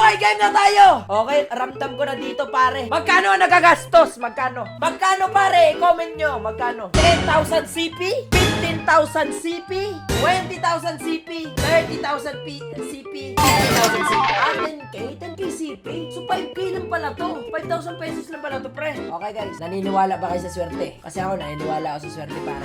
Okay, game na tayo! Okay, ramdam ko na dito, pare. Magkano ang nagagastos? Magkano? Magkano, pare? Comment nyo. Magkano? 10,000 CP? 15,000 CP? 20,000 CP? 30,000 CP? 50,000 CP? 10K? 10K CP? So 5K lang pala to. 5,000 pesos lang pala to, pre. Okay, guys. Naniniwala ba kayo sa swerte? Kasi ako, naniniwala ako sa swerte, pare.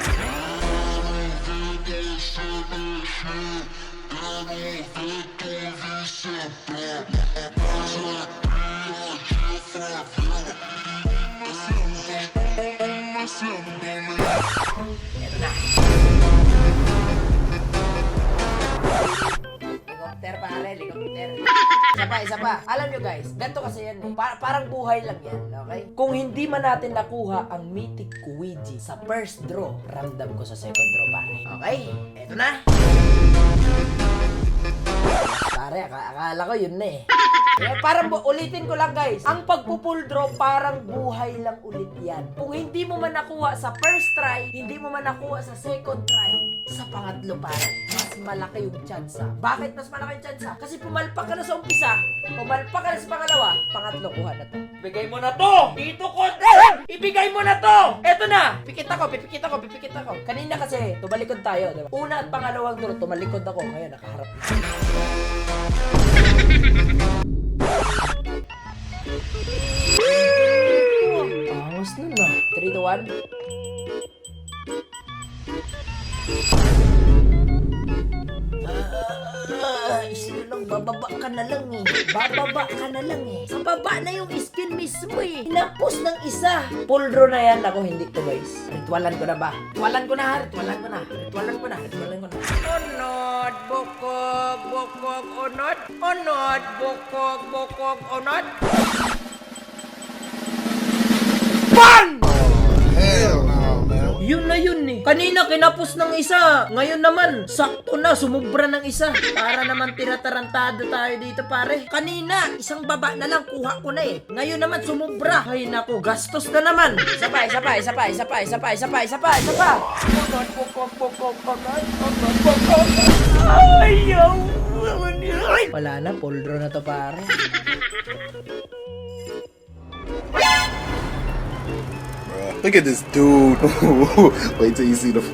Ito na. Helicopter, pare, helicopter. Isa pa. Alam nyo, guys, ganito kasi yan eh. Parang buhay lang yan, okay? Kung hindi man natin nakuha ang Mythic Kuiji sa first draw, ramdam ko sa second draw, pare. Okay? Ito na. Pare, akala ko yun na eh. Parang ulitin ko lang, guys. Ang pagpupull draw, parang buhay lang ulit yan. Kung hindi mo man nakuha sa first try, hindi mo man nakuha sa second try, sa pangatlo, pare, mas malaki yung tsansa. Bakit mas malaki yung tsansa? Kasi pumalpak ka na sa umpisa, pumalpak ka na sa pangalawa, pangatlo, kuha na to. Ibigay mo na to! Dito ko! Ibigay mo na to! Eto na! Pipikit ako. Kanina kasi, tumalikod tayo, diba? Una at pangalawang draw, tumalikod ako. Ngayon, nakaharap na. Angas nun na. 3 to 1. Sino lang, bababa ka na lang eh. Sa baba na yung skin mismo eh. Hinapos ng isa. Full draw na yan. Ako, hindi to, guys. Ritualan ko na ba? Ritualan ko na. Onod, bukog, onod. Onod, bukog, onod. Bang! Hell no, man. Yun na yun eh. Kanina kinapos ng isa. Ngayon naman, sakto na, sumubra ng isa. Para naman tinatarantado tayo dito, pare. Kanina, isang baba na lang, kuha ko na eh. Ngayon naman, sumubra. Ay naku, gastos na naman. Isa pa. Onod, bukog. Ayaw. Wala na, poldro na to, pare. Look at this dude. Wait till you see the.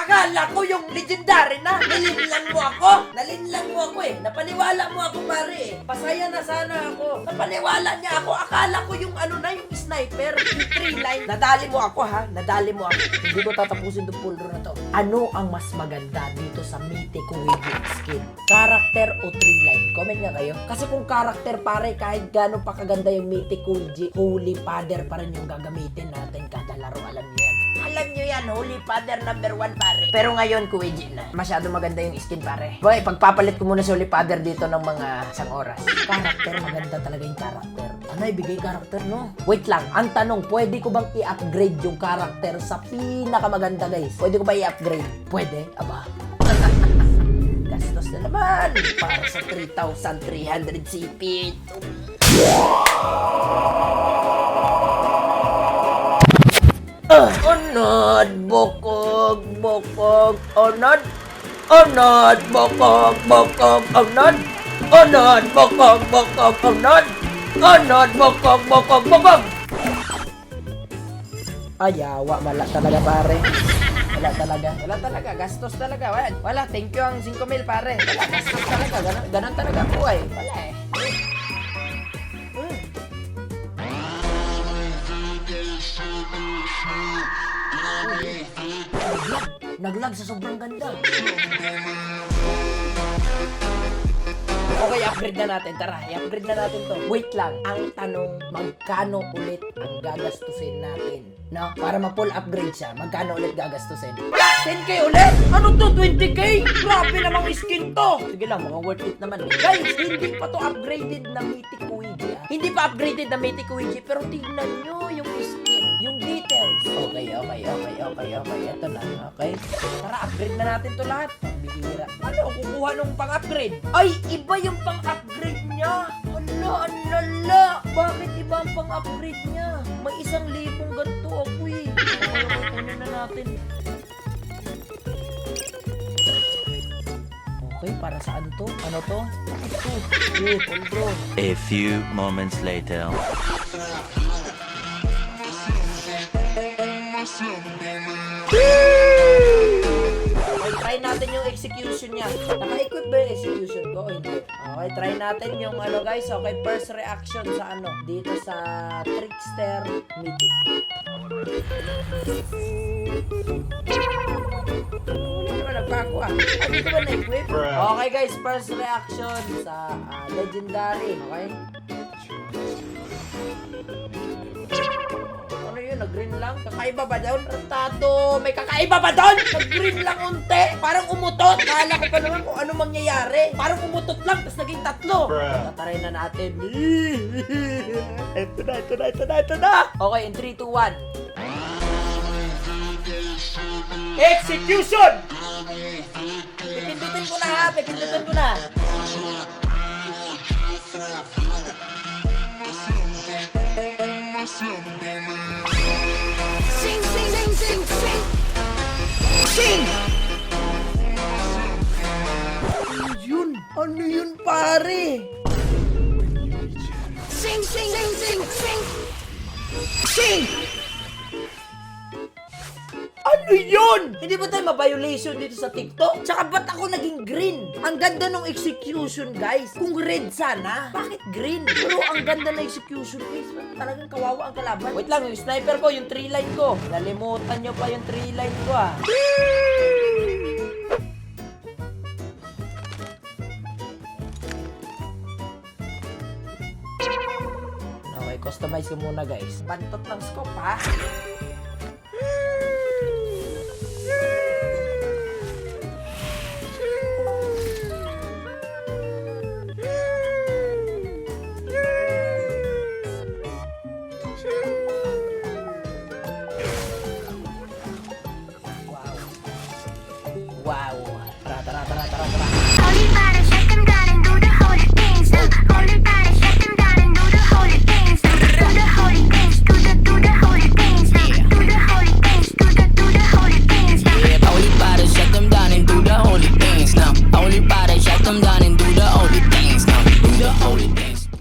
Akala ko yung legendary na. Nalinlang mo ako eh. Napaniwala mo ako, pare eh. Pasaya na sana ako. Napaniwala niya ako. Akala ko yung yung sniper. Yung 3 line. Nadali mo ako, ha? Hindi ko tatapusin itong pulro na to. Ano ang mas maganda dito sa Mythic Kuiji skin? Character o 3 line? Comment nga kayo. Kasi kung character, pare, kahit gano'n pa kaganda yung Mythic Kuiji, Holy Father pa rin yung gagamitin natin kada laro. Alam nyo yan, Holy Father number 1, pare. Pero ngayon, Kuiji na. Masyado maganda yung skin, pare. Boy, pagpapalit ko muna si Holy Father dito ng mga 1 oras. Character, maganda talaga yung character. Ano, ibigay character, no? Wait lang, ang tanong, pwede ko bang i-upgrade yung character sa pinakamaganda, guys? Pwede ko ba i-upgrade? Pwede? Aba. Gastos na naman. Para sa 3,300 CP. Onod, bukog, onod. Onod, bukog, onod. Onod, bukog, onod. Onod, bukog. Ayawa, wala talaga, pare. Wala talaga, gastos talaga. Wala, thank you ang 5,000, pare. Wala, gastos talaga. Ganon talaga po eh. Wala eh. Naglag sa sobrang ganda. Okay, i-upgrade na natin. Tara, i-upgrade na natin to. Wait lang. Ang tanong, magkano ulit ang gagastusin natin? No? Para ma-full upgrade siya, magkano ulit gagastusin? 10K ulit? Ano to? 20K? Grabe namang skin to. Sige lang, mga worth it naman. Guys, hindi pa to upgraded na Mythic Kuiji. Hindi pa upgraded na Mythic Kuiji, pero tignan nyo yung skin, yung details. Okay. Ito na, okay? Tara, upgrade na natin to lahat. Bihira. Ano, kukuha nung pang-upgrade? Ay, iba yung pang-upgrade niya. Ala. Bakit iba ang pang-upgrade niya? May 1,000 ganito ako eh. Okay, kunin na natin. Okay, para saan to? Ano to? Ito. Hold bro. A few moments later. Okay, try natin yung execution niya. Naka-equip ba yung execution ko? O hindi. Okay, try natin yung ano guys. Okay, first reaction sa ano. Dito sa Trickster Mythic. Hindi ba nagpako ah? Ah, dito ba na-equip? Okay guys, first reaction sa Legendary. Okay? Ano yun? Nag-green lang? Kakaiba ba doon? Tato, may kakaiba ba doon? Nag-green lang unti. Parang umutot. Kala ko pa naman kung ano mangyayari. Parang umutot lang, tapos naging 3. Tataray na natin. Ito na. Okay, in 3, 2, 1. Execution! Pipindutin ko na ha, pipindutin ko na. Sing, sing, sing, sing, sing. Sing! Ano yun? Ano yun, pare? Sing, sing, sing, sing, sing. Sing! Ano yun? Hindi ba tayo ma-violation dito sa TikTok? Tsaka ba't ako naging green? Ang ganda ng execution, guys. Kung red sana, bakit green? Pero ang ganda ng execution, guys. Talagang kawawa ang kalaban. Wait lang, yung sniper ko, yung 3 line ko. Nalimutan nyo pa yung 3 line ko, ah. Okay, customize ko muna, guys. Bantot ng scope, ha?